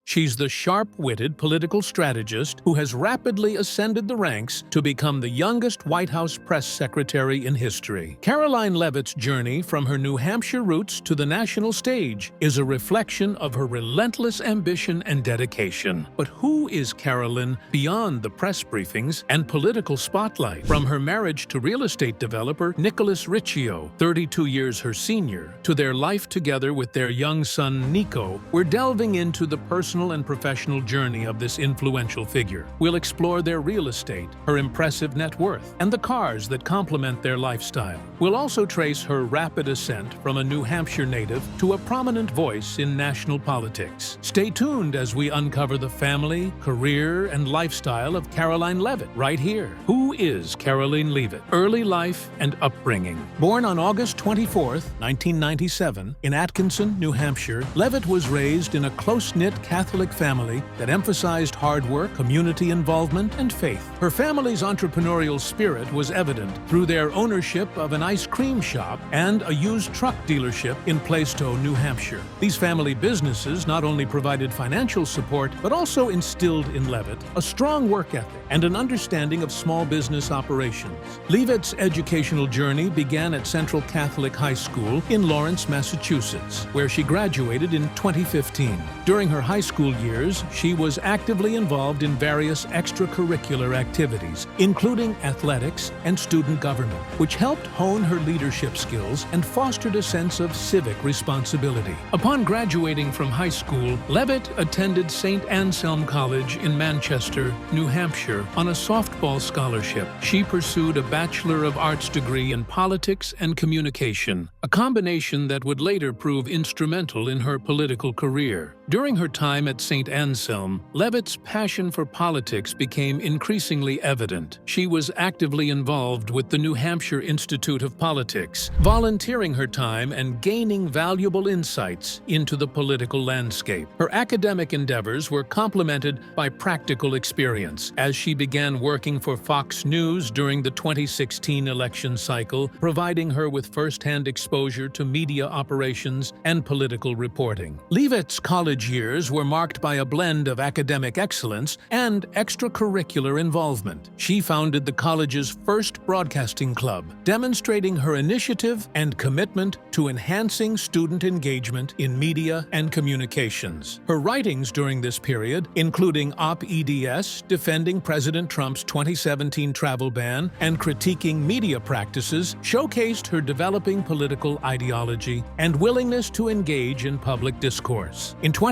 She's the sharp-witted political strategist who has rapidly ascended the ranks to become the youngest White House press secretary in history. Karoline Leavitt's journey from her New Hampshire roots to the national stage is a reflection of her relentless ambition and dedication. But who is Karoline beyond the press briefings and political spotlight? From her marriage to real estate developer Nicholas Riccio, 32 years her senior, to their life together with their young son Nico, we're delving into the personal and professional journey of this influential figure. We'll explore their real estate, her impressive net worth, and the cars that complement their lifestyle. We'll also trace her rapid ascent from a New Hampshire native to a prominent voice in national politics. Stay tuned as we uncover the family, career, and lifestyle of Karoline Leavitt right here. Who is Karoline Leavitt? Early life and upbringing. Born on August 24, 1997, in Atkinson, New Hampshire, Leavitt was raised in a close-knit Catholic family that emphasized hard work, community involvement, and faith. Her family's entrepreneurial spirit was evident through their ownership of an ice cream shop and a used truck dealership in Plaistow, New Hampshire. These family businesses not only provided financial support, but also instilled in Leavitt a strong work ethic and an understanding of small business operations. Leavitt's educational journey began at Central Catholic High School in Lawrence, Massachusetts, where she graduated in 2015. During her high school years, she was actively involved in various extracurricular activities, including athletics and student government, which helped hone her leadership skills and fostered a sense of civic responsibility. Upon graduating from high school, Leavitt attended St. Anselm College in Manchester, New Hampshire, on a softball scholarship. She pursued a Bachelor of Arts degree in politics and communication, a combination that would later prove instrumental in her political career. During her time at St. Anselm, Leavitt's passion for politics became increasingly evident. She was actively involved with the New Hampshire Institute of Politics, volunteering her time and gaining valuable insights into the political landscape. Her academic endeavors were complemented by practical experience, as she began working for Fox News during the 2016 election cycle, providing her with first-hand exposure to media operations and political reporting. Leavitt's college years were marked by a blend of academic excellence and extracurricular involvement. She founded the college's first broadcasting club, demonstrating her initiative and commitment to enhancing student engagement in media and communications. Her writings during this period, including Op-Eds defending President Trump's 2017 travel ban and critiquing media practices, showcased her developing political ideology and willingness to engage in public discourse. In 2019,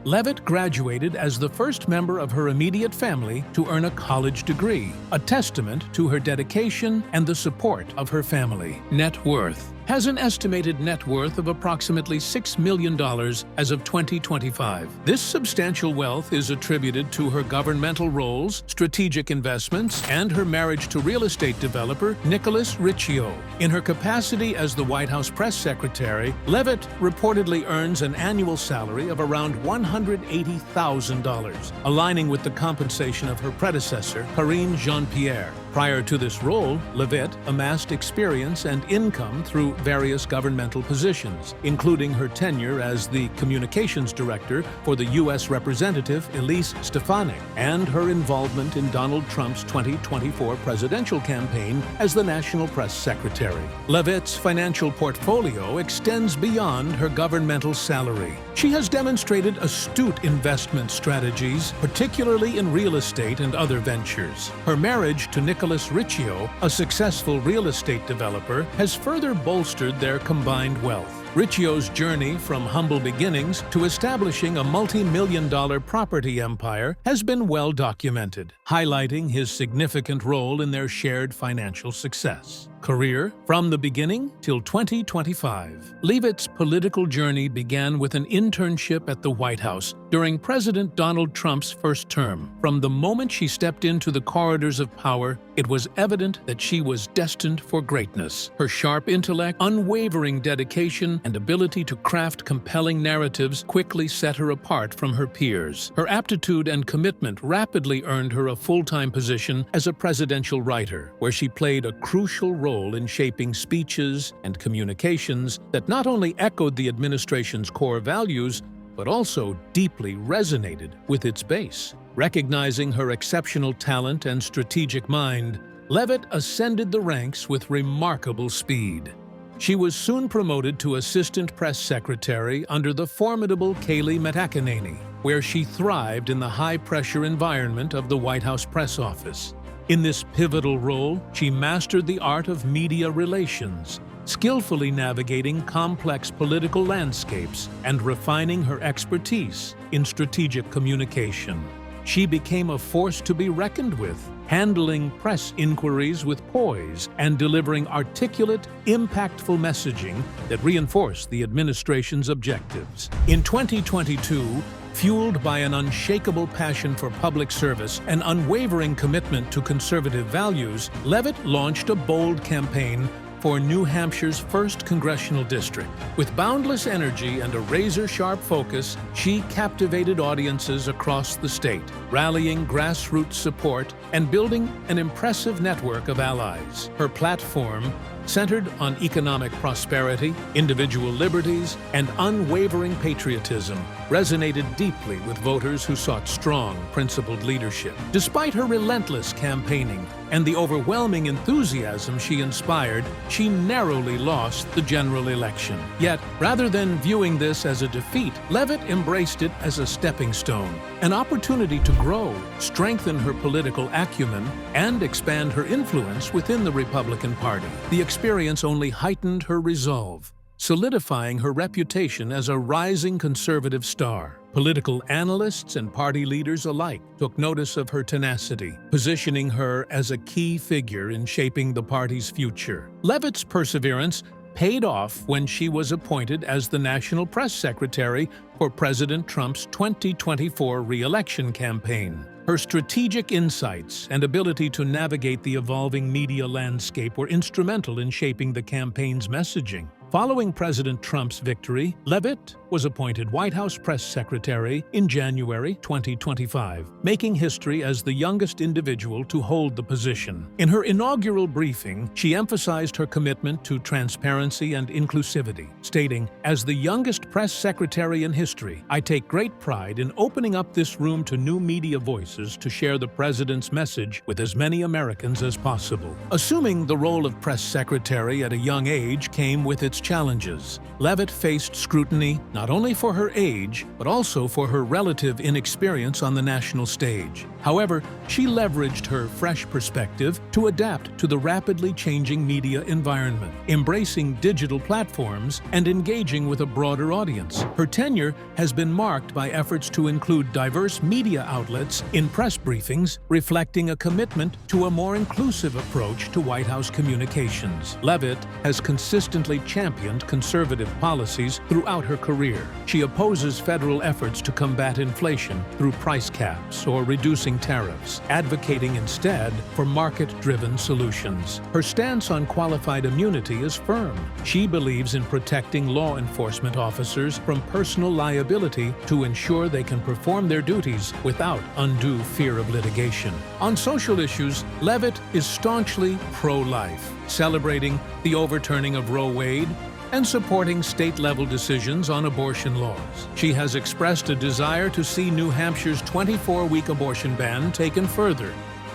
Leavitt graduated as the first member of her immediate family to earn a college degree, a testament to her dedication and the support of her family. Net worth. Has an estimated net worth of approximately $6 million as of 2025. This substantial wealth is attributed to her governmental roles, strategic investments, and her marriage to real estate developer Nicholas Riccio. In her capacity as the White House press secretary, Leavitt reportedly earns an annual salary of around $180,000, aligning with the compensation of her predecessor, Karine Jean-Pierre. Prior to this role, Leavitt amassed experience and income through various governmental positions, including her tenure as the communications director for the U.S. Representative Elise Stefanik and her involvement in Donald Trump's 2024 presidential campaign as the national press secretary. Leavitt's financial portfolio extends beyond her governmental salary. She has demonstrated astute investment strategies, particularly in real estate and other ventures. Her marriage to Nicholas Riccio, a successful real estate developer, has further bolstered their combined wealth. Riccio's journey from humble beginnings to establishing a multi-million-dollar property empire has been well documented, highlighting his significant role in their shared financial success. Career from the beginning till 2025. Leavitt's political journey began with an internship at the White House during President Donald Trump's first term. From the moment she stepped into the corridors of power, it was evident that she was destined for greatness. Her sharp intellect, unwavering dedication, and ability to craft compelling narratives quickly set her apart from her peers. Her aptitude and commitment rapidly earned her a full-time position as a presidential writer, where she played a crucial role in shaping speeches and communications that not only echoed the administration's core values, but also deeply resonated with its base. Recognizing her exceptional talent and strategic mind, Leavitt ascended the ranks with remarkable speed. She was soon promoted to assistant press secretary under the formidable Kayleigh McEnany, where she thrived in the high-pressure environment of the White House press office. In this pivotal role, she mastered the art of media relations, skillfully navigating complex political landscapes and refining her expertise in strategic communication. She became a force to be reckoned with, handling press inquiries with poise and delivering articulate, impactful messaging that reinforced the administration's objectives. In 2022, fueled by an unshakable passion for public service and unwavering commitment to conservative values, Leavitt launched a bold campaign for New Hampshire's 1st Congressional District. With boundless energy and a razor-sharp focus, she captivated audiences across the state, rallying grassroots support and building an impressive network of allies. Her platform, centered on economic prosperity, individual liberties, and unwavering patriotism, resonated deeply with voters who sought strong, principled leadership. Despite her relentless campaigning and the overwhelming enthusiasm she inspired, she narrowly lost the general election. Yet, rather than viewing this as a defeat, Leavitt embraced it as a stepping stone, an opportunity to grow, strengthen her political acumen, and expand her influence within the Republican Party. The experience only heightened her resolve, solidifying her reputation as a rising conservative star. Political analysts and party leaders alike took notice of her tenacity, positioning her as a key figure in shaping the party's future. Leavitt's perseverance paid off when she was appointed as the National Press Secretary for President Trump's 2024 re-election campaign. Her strategic insights and ability to navigate the evolving media landscape were instrumental in shaping the campaign's messaging. Following President Trump's victory, Leavitt was appointed White House Press Secretary in January 2025, making history as the youngest individual to hold the position. In her inaugural briefing, she emphasized her commitment to transparency and inclusivity, stating, "As the youngest press secretary in history, I take great pride in opening up this room to new media voices to share the president's message with as many Americans as possible." Assuming the role of press secretary at a young age came with its challenges. Leavitt faced scrutiny not only for her age, but also for her relative inexperience on the national stage. However, she leveraged her fresh perspective to adapt to the rapidly changing media environment, embracing digital platforms and engaging with a broader audience. Her tenure has been marked by efforts to include diverse media outlets in press briefings, reflecting a commitment to a more inclusive approach to White House communications. Leavitt has consistently championed conservative policies throughout her career. She opposes federal efforts to combat inflation through price caps or reducing tariffs, advocating instead for market-driven solutions. Her stance on qualified immunity is firm. She believes in protecting law enforcement officers from personal liability to ensure they can perform their duties without undue fear of litigation. On social issues, Leavitt is staunchly pro-life, celebrating the overturning of Roe v. Wade and supporting state-level decisions on abortion laws. She has expressed a desire to see New Hampshire's 24-week abortion ban taken further,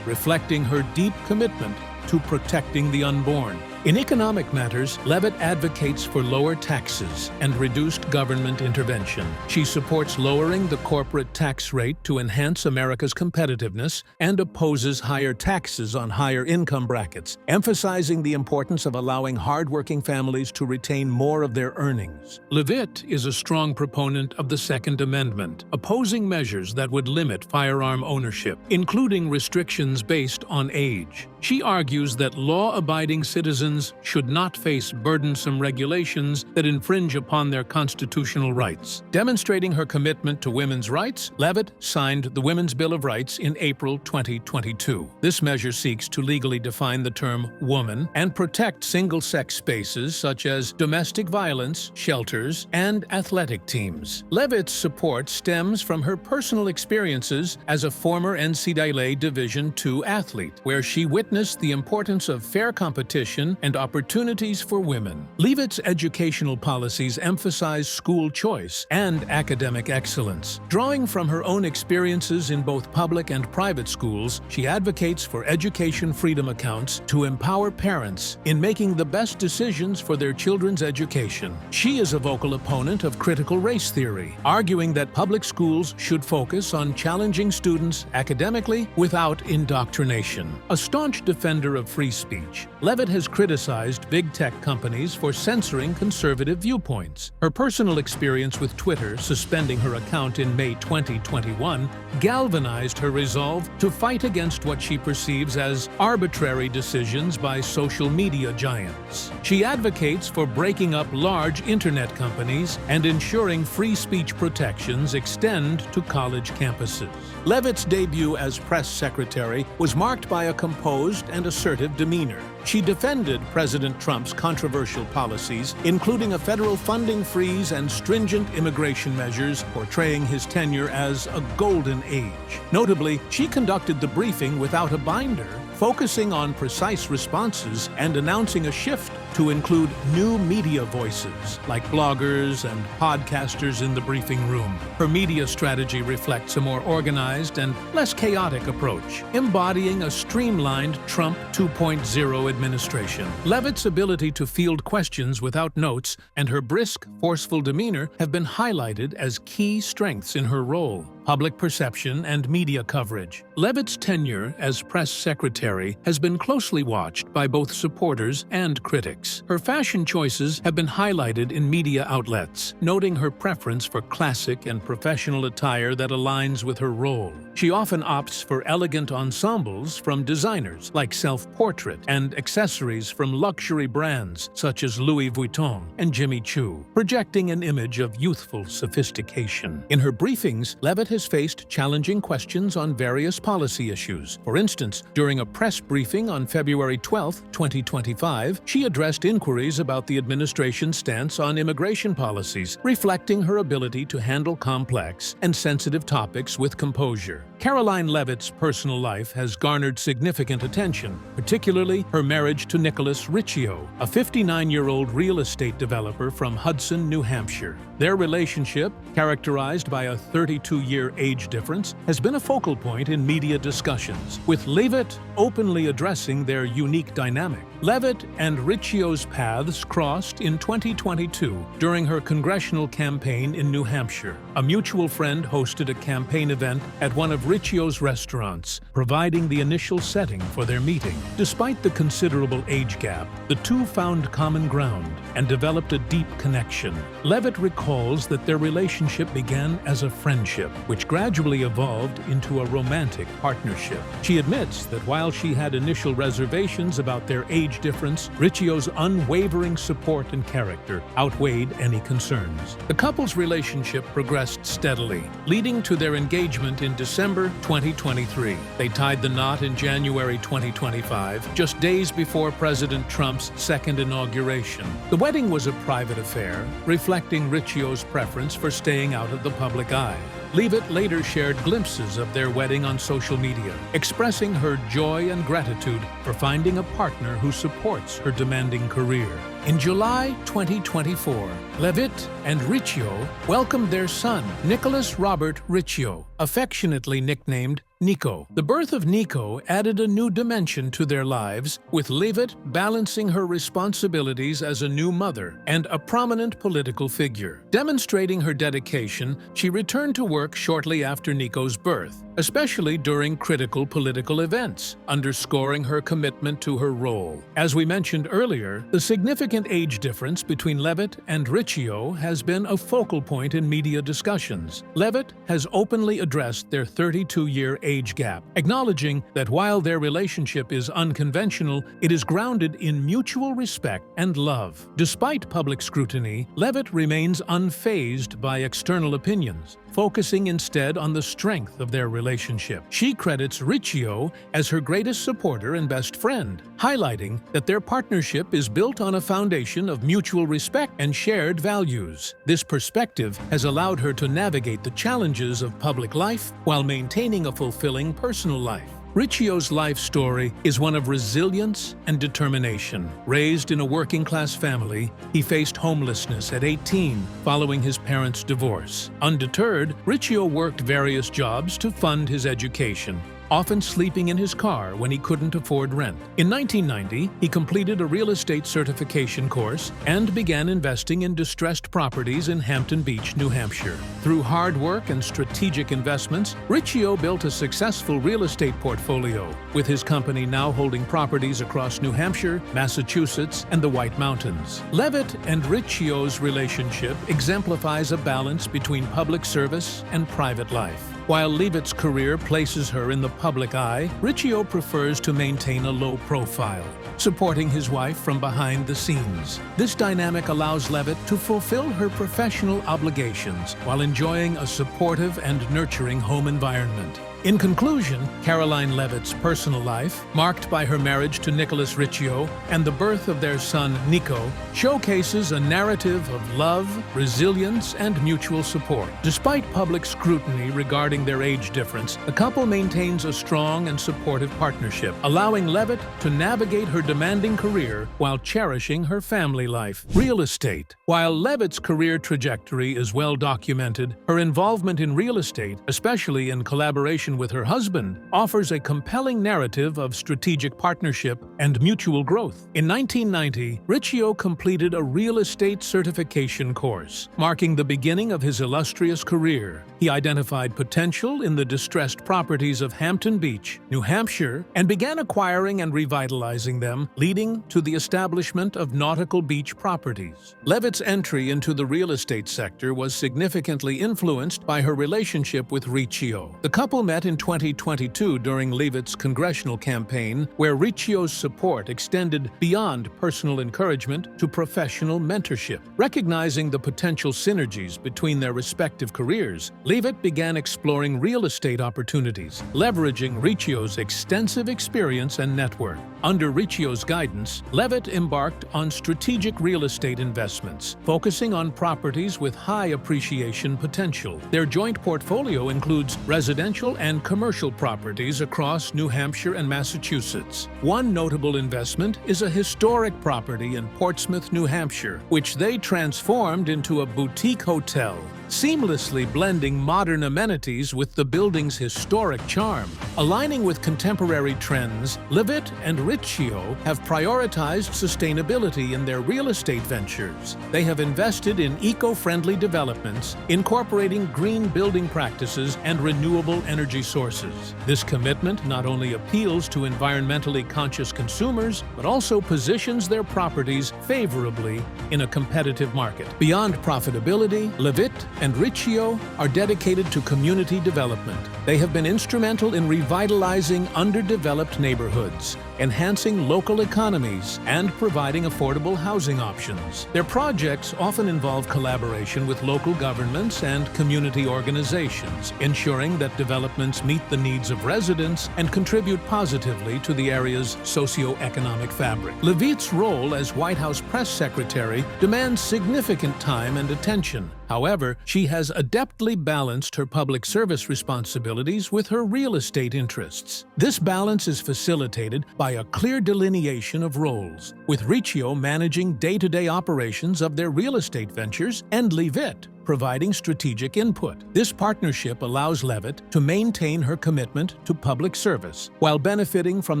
reflecting her deep commitment to protecting the unborn. In economic matters, Leavitt advocates for lower taxes and reduced government intervention. She supports lowering the corporate tax rate to enhance America's competitiveness and opposes higher taxes on higher income brackets, emphasizing the importance of allowing hardworking families to retain more of their earnings. Leavitt is a strong proponent of the Second Amendment, opposing measures that would limit firearm ownership, including restrictions based on age. She argues that law-abiding citizens should not face burdensome regulations that infringe upon their constitutional rights. Demonstrating her commitment to women's rights, Leavitt signed the Women's Bill of Rights in April 2022. This measure seeks to legally define the term woman and protect single-sex spaces such as domestic violence, shelters, and athletic teams. Leavitt's support stems from her personal experiences as a former NCAA Division II athlete, where she witnessed the importance of fair competition and opportunities for women. Leavitt's educational policies emphasize school choice and academic excellence. Drawing from her own experiences in both public and private schools, she advocates for education freedom accounts to empower parents in making the best decisions for their children's education. She is a vocal opponent of critical race theory, arguing that public schools should focus on challenging students academically without indoctrination. A staunch defender of free speech, Leavitt has criticized big tech companies for censoring conservative viewpoints. Her personal experience with Twitter suspending her account in May 2021 galvanized her resolve to fight against what she perceives as arbitrary decisions by social media giants. She advocates for breaking up large internet companies and ensuring free speech protections extend to college campuses. Leavitt's debut as press secretary was marked by a composed and assertive demeanor. She defended President Trump's controversial policies, including a federal funding freeze and stringent immigration measures, portraying his tenure as a golden age. Notably, she conducted the briefing without a binder, focusing on precise responses and announcing a shift to include new media voices, like bloggers and podcasters in the briefing room. Her media strategy reflects a more organized and less chaotic approach, embodying a streamlined Trump 2.0 administration. Leavitt's ability to field questions without notes and her brisk, forceful demeanor have been highlighted as key strengths in her role. Public perception and media coverage. Leavitt's tenure as press secretary has been closely watched by both supporters and critics. Her fashion choices have been highlighted in media outlets, noting her preference for classic and professional attire that aligns with her role. She often opts for elegant ensembles from designers like Self-Portrait and accessories from luxury brands such as Louis Vuitton and Jimmy Choo, projecting an image of youthful sophistication. In her briefings, Leavitt has faced challenging questions on various policy issues. For instance, during a press briefing on February 12, 2025, she addressed inquiries about the administration's stance on immigration policies, reflecting her ability to handle complex and sensitive topics with composure. Karoline Leavitt's personal life has garnered significant attention, particularly her marriage to Nicholas Riccio, a 59-year-old real estate developer from Hudson, New Hampshire. Their relationship, characterized by a 32-year age difference, has been a focal point in media discussions, with Leavitt openly addressing their unique dynamic. Leavitt and Riccio's paths crossed in 2022 during her congressional campaign in New Hampshire. A mutual friend hosted a campaign event at one of Riccio's restaurants, providing the initial setting for their meeting. Despite the considerable age gap, the two found common ground and developed a deep connection. Leavitt recalls that their relationship began as a friendship, which gradually evolved into a romantic partnership. She admits that while she had initial reservations about their age difference, Riccio's unwavering support and character outweighed any concerns. The couple's relationship progressed steadily, leading to their engagement in December 2023. They tied the knot in January 2025, just days before President Trump's second inauguration. The wedding was a private affair, reflecting Riccio's preference for staying out of the public eye. Leavitt later shared glimpses of their wedding on social media, expressing her joy and gratitude for finding a partner who supports her demanding career. In July 2024, Leavitt and Riccio welcomed their son, Nicholas Robert Riccio, affectionately nicknamed Nico. The birth of Nico added a new dimension to their lives, with Leavitt balancing her responsibilities as a new mother and a prominent political figure. Demonstrating her dedication, she returned to work shortly after Nico's birth, especially during critical political events, underscoring her commitment to her role. As we mentioned earlier, the significant age difference between Leavitt and Riccio has been a focal point in media discussions. Leavitt has openly addressed their 32-year age gap, acknowledging that while their relationship is unconventional, it is grounded in mutual respect and love. Despite public scrutiny, Leavitt remains unfazed by external opinions, focusing instead on the strength of their relationship. She credits Riccio as her greatest supporter and best friend, highlighting that their partnership is built on a foundation of mutual respect and shared values. This perspective has allowed her to navigate the challenges of public life while maintaining a fulfilling personal life. Riccio's life story is one of resilience and determination. Raised in a working-class family, he faced homelessness at 18 following his parents' divorce. Undeterred, Riccio worked various jobs to fund his education, often sleeping in his car when he couldn't afford rent. In 1990, he completed a real estate certification course and began investing in distressed properties in Hampton Beach, New Hampshire. Through hard work and strategic investments, Riccio built a successful real estate portfolio, with his company now holding properties across New Hampshire, Massachusetts, and the White Mountains. Leavitt and Riccio's relationship exemplifies a balance between public service and private life. While Leavitt's career places her in the public eye, Riccio prefers to maintain a low profile, supporting his wife from behind the scenes. This dynamic allows Leavitt to fulfill her professional obligations while enjoying a supportive and nurturing home environment. In conclusion, Karoline Leavitt's personal life, marked by her marriage to Nicholas Riccio and the birth of their son Nico, showcases a narrative of love, resilience, and mutual support. Despite public scrutiny regarding their age difference, the couple maintains a strong and supportive partnership, allowing Leavitt to navigate her demanding career while cherishing her family life. Real estate. While Leavitt's career trajectory is well documented, her involvement in real estate, especially in collaboration with her husband, offers a compelling narrative of strategic partnership and mutual growth. In 1990, Riccio completed a real estate certification course, marking the beginning of his illustrious career. He identified potential in the distressed properties of Hampton Beach, New Hampshire, and began acquiring and revitalizing them, leading to the establishment of Nautical Beach Properties. Leavitt's entry into the real estate sector was significantly influenced by her relationship with Riccio. The couple met in 2022 during Leavitt's congressional campaign, where Riccio's support extended beyond personal encouragement to professional mentorship. Recognizing the potential synergies between their respective careers, Leavitt began exploring real estate opportunities, leveraging Riccio's extensive experience and network. Under Riccio's guidance, Leavitt embarked on strategic real estate investments, focusing on properties with high appreciation potential. Their joint portfolio includes residential and commercial properties across New Hampshire and Massachusetts. One notable investment is a historic property in Portsmouth, New Hampshire, which they transformed into a boutique hotel, seamlessly blending modern amenities with the building's historic charm. Aligning with contemporary trends, Leavitt and Riccio have prioritized sustainability in their real estate ventures. They have invested in eco-friendly developments, incorporating green building practices and renewable energy sources. This commitment not only appeals to environmentally conscious consumers, but also positions their properties favorably in a competitive market. Beyond profitability, Leavitt and Riccio are dedicated to community development. They have been instrumental in revitalizing underdeveloped neighborhoods, enhancing local economies, and providing affordable housing options. Their projects often involve collaboration with local governments and community organizations, ensuring that developments meet the needs of residents and contribute positively to the area's socio-economic fabric. Leavitt's role as White House press secretary demands significant time and attention. However, she has adeptly balanced her public service responsibilities with her real estate interests. This balance is facilitated by a clear delineation of roles, with Riccio managing day-to-day operations of their real estate ventures and Leavitt providing strategic input. This partnership allows Leavitt to maintain her commitment to public service while benefiting from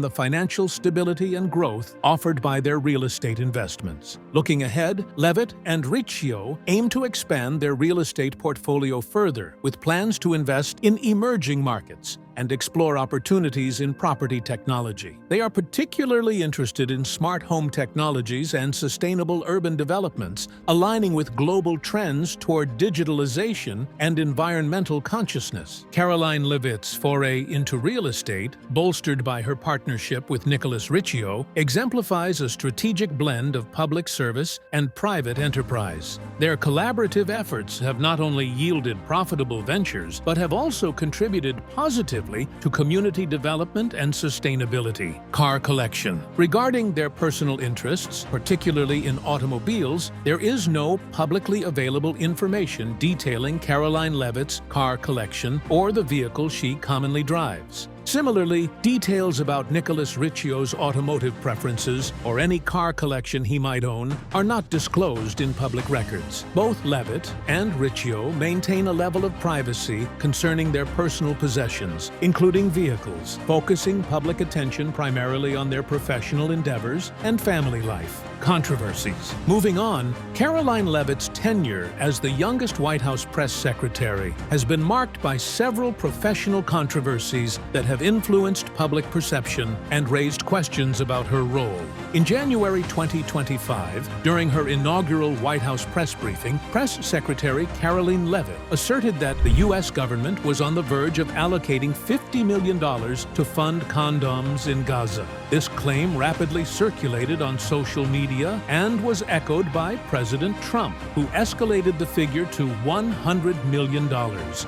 the financial stability and growth offered by their real estate investments. Looking ahead, Leavitt and Riccio aim to expand their real estate portfolio further, with plans to invest in emerging markets and explore opportunities in property technology. They are particularly interested in smart home technologies and sustainable urban developments, aligning with global trends toward digitalization and environmental consciousness. Karoline Leavitt's foray into real estate, bolstered by her partnership with Nicholas Riccio, exemplifies a strategic blend of public service and private enterprise. Their collaborative efforts have not only yielded profitable ventures, but have also contributed positively to community development and sustainability. Car collection. Regarding their personal interests, particularly in automobiles, there is no publicly available information detailing Karoline Leavitt's car collection or the vehicle she commonly drives. Similarly, details about Nicholas Riccio's automotive preferences or any car collection he might own are not disclosed in public records. Both Leavitt and Riccio maintain a level of privacy concerning their personal possessions, including vehicles, focusing public attention primarily on their professional endeavors and family life. Controversies. Moving on, Karoline Leavitt's tenure as the youngest White House press secretary has been marked by several professional controversies that have influenced public perception and raised questions about her role. In January 2025, during her inaugural White House press briefing, Press Secretary Karoline Leavitt asserted that the U.S. government was on the verge of allocating $50 million to fund condoms in Gaza. This claim rapidly circulated on social media and was echoed by President Trump, who escalated the figure to $100 million,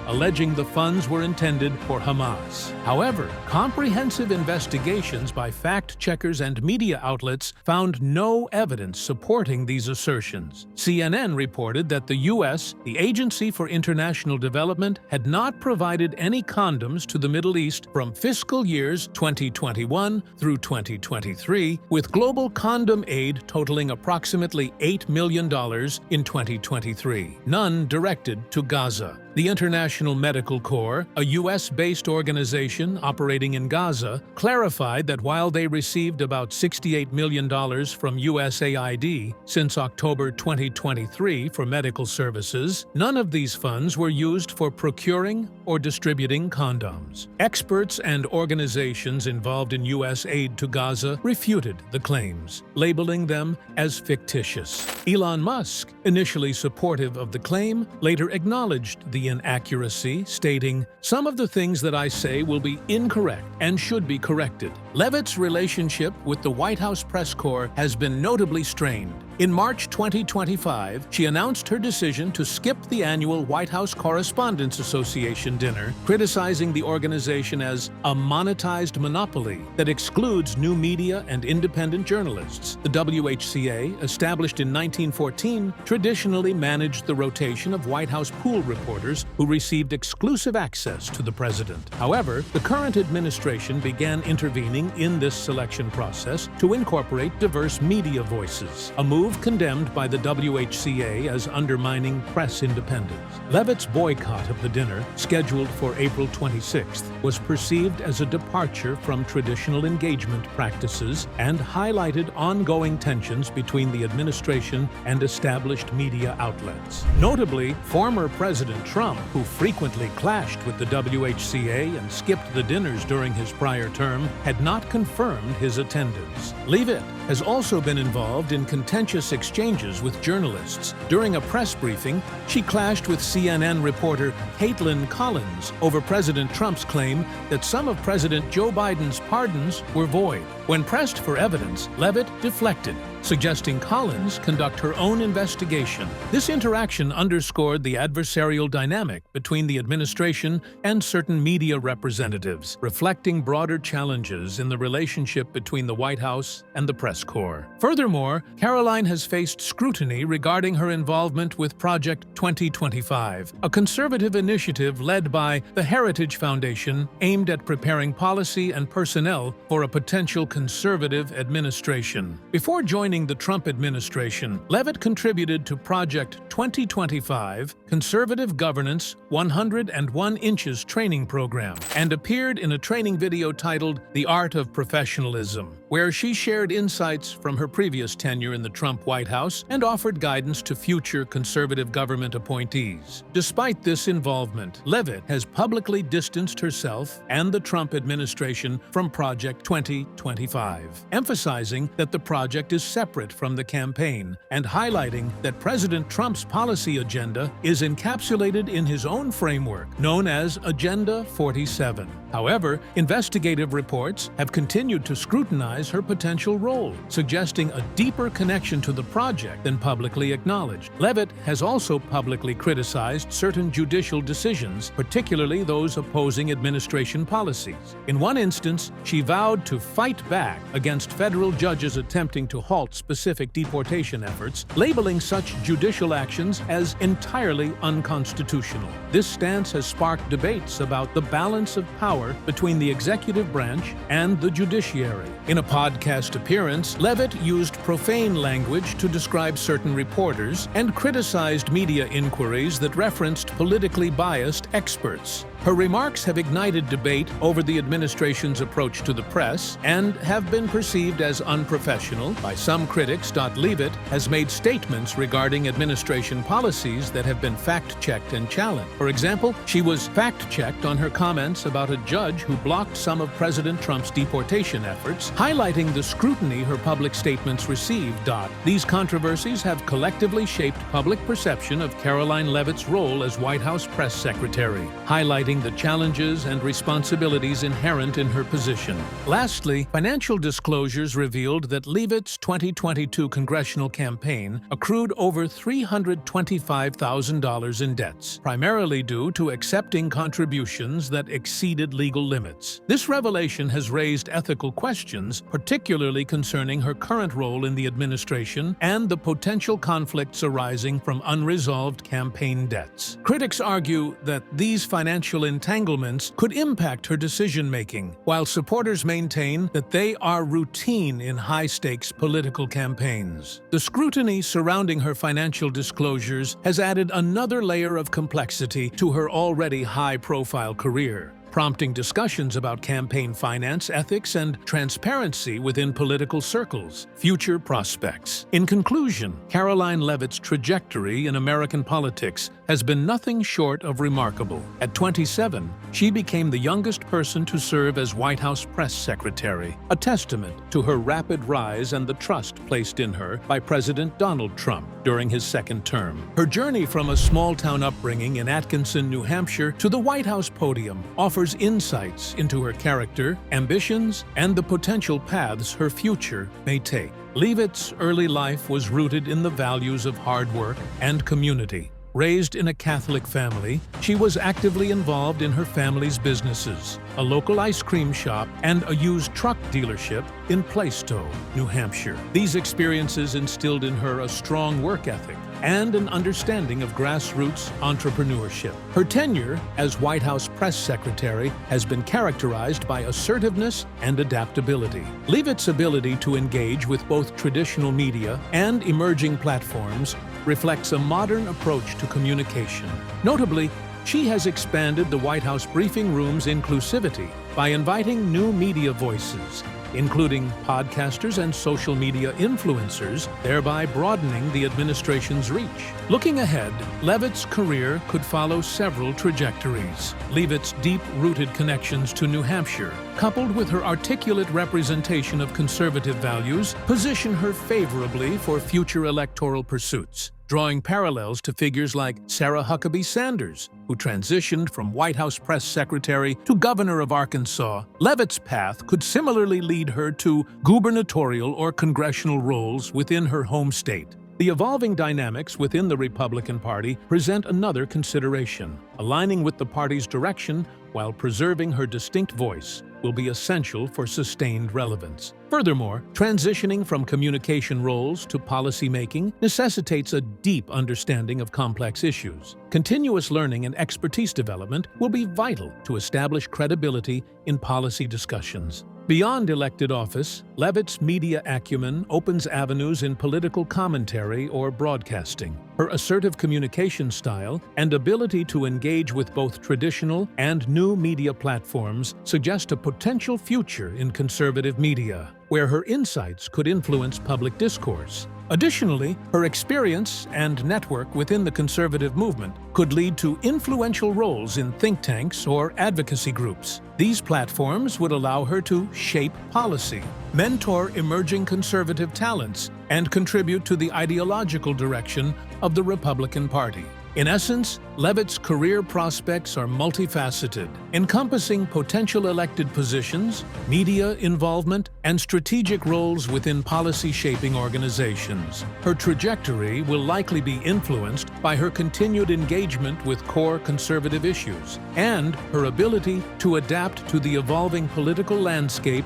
alleging the funds were intended for Hamas. However, comprehensive investigations by fact-checkers and media outlets found no evidence supporting these assertions. CNN reported that the U.S., the Agency for International Development, had not provided any condoms to the Middle East from fiscal years 2021 through 2023, with global condom aid totaling approximately $8 million in 2023, none directed to Gaza. The International Medical Corps, a U.S.-based organization operating in Gaza, clarified that while they received about $68 million from USAID since October 2023 for medical services, none of these funds were used for procuring or distributing condoms. Experts and organizations involved in U.S. aid to Gaza refuted the claims, labeling them as fictitious. Elon Musk, initially supportive of the claim, later acknowledged the inaccuracy, stating, "Some of the things that I say will be incorrect and should be corrected." Leavitt's relationship with the White House press corps has been notably strained. In March 2025, she announced her decision to skip the annual White House Correspondents Association dinner, criticizing the organization as a monetized monopoly that excludes new media and independent journalists. The WHCA, established in 1914, traditionally managed the rotation of White House pool reporters who received exclusive access to the president. However, the current administration began intervening in this selection process to incorporate diverse media voices, a move condemned by the WHCA as undermining press independence. Leavitt's boycott of the dinner, scheduled for April 26th, was perceived as a departure from traditional engagement practices and highlighted ongoing tensions between the administration and established media outlets. Notably, former President Trump, who frequently clashed with the WHCA and skipped the dinners during his prior term, had not confirmed his attendance. Leavitt has also been involved in contentious exchanges with journalists. During a press briefing, she clashed with CNN reporter Caitlin Collins over President Trump's claim that some of President Joe Biden's pardons were void. When pressed for evidence, Leavitt deflected, suggesting Collins conduct her own investigation. This interaction underscored the adversarial dynamic between the administration and certain media representatives, reflecting broader challenges in the relationship between the White House and the press corps. Furthermore, Karoline has faced scrutiny regarding her involvement with Project 2025, a conservative initiative led by the Heritage Foundation aimed at preparing policy and personnel for a potential conservative administration. Before joining the Trump administration, Leavitt contributed to Project 2025, Conservative Governance 101 Inches training program, and appeared in a training video titled The Art of Professionalism, where she shared insights from her previous tenure in the Trump White House and offered guidance to future conservative government appointees. Despite this involvement, Leavitt has publicly distanced herself and the Trump administration from Project 2025, emphasizing that the project is separate from the campaign and highlighting that President Trump's policy agenda is encapsulated in his own framework, known as Agenda 47. However, investigative reports have continued to scrutinize minimize her potential role, suggesting a deeper connection to the project than publicly acknowledged. Leavitt has also publicly criticized certain judicial decisions, particularly those opposing administration policies. In one instance, she vowed to fight back against federal judges attempting to halt specific deportation efforts, labeling such judicial actions as entirely unconstitutional. This stance has sparked debates about the balance of power between the executive branch and the judiciary. In a podcast appearance, Leavitt used profane language to describe certain reporters and criticized media inquiries that referenced politically biased experts. Her remarks have ignited debate over the administration's approach to the press and have been perceived as unprofessional by some critics. Leavitt has made statements regarding administration policies that have been fact-checked and challenged. For example, she was fact-checked on her comments about a judge who blocked some of President Trump's deportation efforts, highlighting the scrutiny her public statements received. These controversies have collectively shaped public perception of Karoline Leavitt's role as White House press secretary, highlighting the challenges and responsibilities inherent in her position. Lastly, financial disclosures revealed that Leavitt's 2022 congressional campaign accrued over $325,000 in debts, primarily due to accepting contributions that exceeded legal limits. This revelation has raised ethical questions, particularly concerning her current role in the administration and the potential conflicts arising from unresolved campaign debts. Critics argue that these financial entanglements could impact her decision-making, while supporters maintain that they are routine in high-stakes political campaigns. The scrutiny surrounding her financial disclosures has added another layer of complexity to her already high-profile career, prompting discussions about campaign finance, ethics, and transparency within political circles. Future prospects. In conclusion, Karoline Leavitt's trajectory in American politics has been nothing short of remarkable. At 27, she became the youngest person to serve as White House press secretary, a testament to her rapid rise and the trust placed in her by President Donald Trump during his second term. Her journey from a small-town upbringing in Atkinson, New Hampshire, to the White House podium offers insights into her character, ambitions, and the potential paths her future may take. Leavitt's early life was rooted in the values of hard work and community. Raised in a Catholic family, she was actively involved in her family's businesses, a local ice cream shop and a used truck dealership in Plaistow, New Hampshire. These experiences instilled in her a strong work ethic and an understanding of grassroots entrepreneurship. Her tenure as White House press secretary has been characterized by assertiveness and adaptability. Leavitt's ability to engage with both traditional media and emerging platforms reflects a modern approach to communication. Notably, she has expanded the White House briefing room's inclusivity by inviting new media voices, including podcasters and social media influencers, thereby broadening the administration's reach. Looking ahead, Leavitt's career could follow several trajectories. Leavitt's deep-rooted connections to New Hampshire, coupled with her articulate representation of conservative values, position her favorably for future electoral pursuits, drawing parallels to figures like Sarah Huckabee Sanders, who transitioned from White House press secretary to governor of Arkansas. Leavitt's path could similarly lead her to gubernatorial or congressional roles within her home state. The evolving dynamics within the Republican Party present another consideration. Aligning with the party's direction while preserving her distinct voice will be essential for sustained relevance. Furthermore, transitioning from communication roles to policymaking necessitates a deep understanding of complex issues. Continuous learning and expertise development will be vital to establish credibility in policy discussions. Beyond elected office, Leavitt's media acumen opens avenues in political commentary or broadcasting. Her assertive communication style and ability to engage with both traditional and new media platforms suggest a potential future in conservative media, where her insights could influence public discourse. Additionally, her experience and network within the conservative movement could lead to influential roles in think tanks or advocacy groups. These platforms would allow her to shape policy, mentor emerging conservative talents, and contribute to the ideological direction of the Republican Party. In essence, Leavitt's career prospects are multifaceted, encompassing potential elected positions, media involvement, and strategic roles within policy-shaping organizations. Her trajectory will likely be influenced by her continued engagement with core conservative issues and her ability to adapt to the evolving political landscape.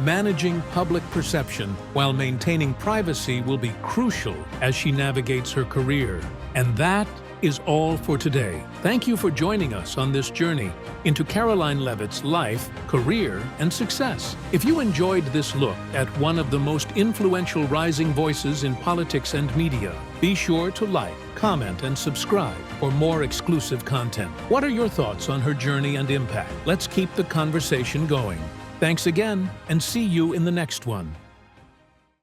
Managing public perception while maintaining privacy will be crucial as she navigates her career. And that is all for today. Thank you for joining us on this journey into Karoline Leavitt's life, career, and success. If you enjoyed this look at one of the most influential rising voices in politics and media, be sure to like, comment, and subscribe for more exclusive content. What are your thoughts on her journey and impact? Let's keep the conversation going. Thanks again, and see you in the next one.